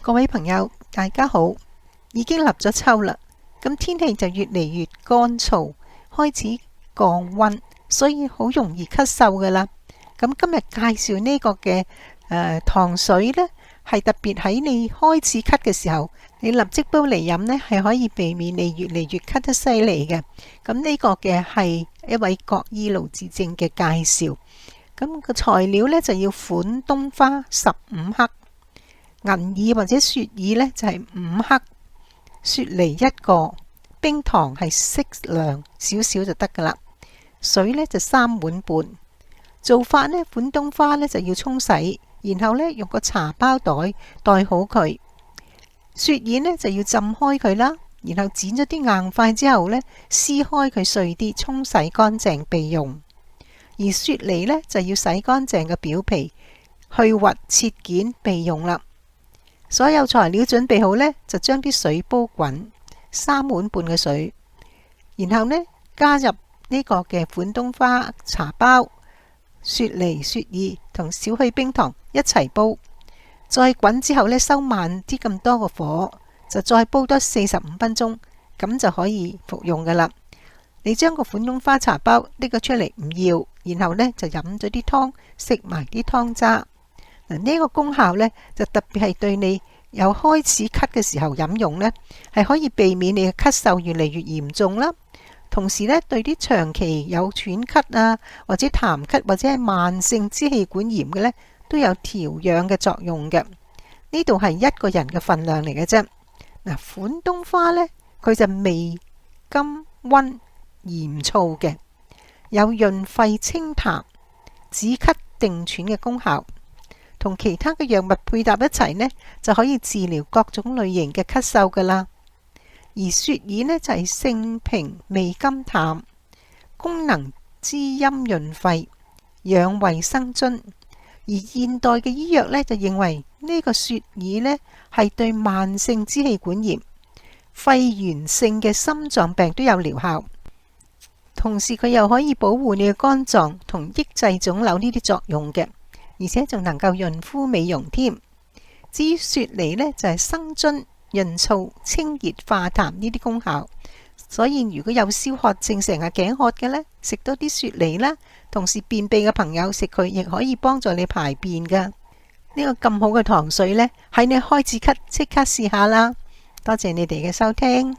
各位朋友，大家好！已經立咗秋啦，咁天氣就越嚟越乾燥，開始降溫，所以好容易咳嗽噶啦。咁今日介紹呢個嘅糖水呢，係特別喺你開始咳嘅時候，你立即煲嚟飲呢，係可以避免你越嚟越咳得犀利嘅。咁呢個嘅係一位國醫盧志正嘅介紹。咁個材料呢，就要款冬花15克。銀耳或者雪耳呢，就係5克，雪梨1個，冰糖係適量少少就得噶啦。水呢就3碗半。做法呢，款冬花呢就要沖洗，然後呢用個茶包袋袋好佢。雪耳呢就要浸開佢啦，然後剪咗啲硬塊之後呢，撕開佢碎啲，沖洗乾淨備用。而雪梨呢就要洗乾淨嘅表皮，去核切件備用啦。所有材料準備好呢，就將啲水煲滾3碗半嘅水，然後呢加入呢個嘅款冬花茶包、雪梨、雪耳同少許冰糖一齊煲，再滾之後呢，收慢啲咁多個火，就再煲多45分鐘，咁就可以服用噶啦。你將個款冬花茶包拎個出嚟唔要，然後呢就飲咗啲湯，食埋啲湯渣。呢個功效呢，就特別係對你有開始咳嘅時候飲用呢，係可以避免你嘅咳嗽越嚟越嚴重啦。同時呢，對啲長期有喘咳啊，或者痰咳或者係慢性支氣管炎嘅呢，都有調養嘅作用嘅。呢度係一個人嘅份量嚟嘅啫。款冬花呢，佢就味甘溫鹽燥嘅，有潤肺清痰、止咳定喘嘅功效。同其他嘅藥物配搭一齊呢，就可以治療各種類型嘅咳嗽噶啦。而雪耳呢，就係性平味甘淡，功能滋陰潤肺、養胃生津。而現代嘅醫藥呢，就認為呢個雪耳呢，係對慢性支氣管炎、肺炎性嘅心臟病都有療效。同時佢又可以保護你嘅肝臟同抑制腫瘤呢啲作用嘅。而且仲能夠潤膚美容添。至於雪梨呢，就係生津、潤燥、清熱化痰呢啲功效。所以如果有消渴症、成日頸渴嘅呢，食多啲雪梨啦。同時便秘嘅朋友食佢，亦可以幫助你排便噶。呢個咁好嘅糖水呢，喺你開始咳即刻試下啦。多謝你哋嘅收聽。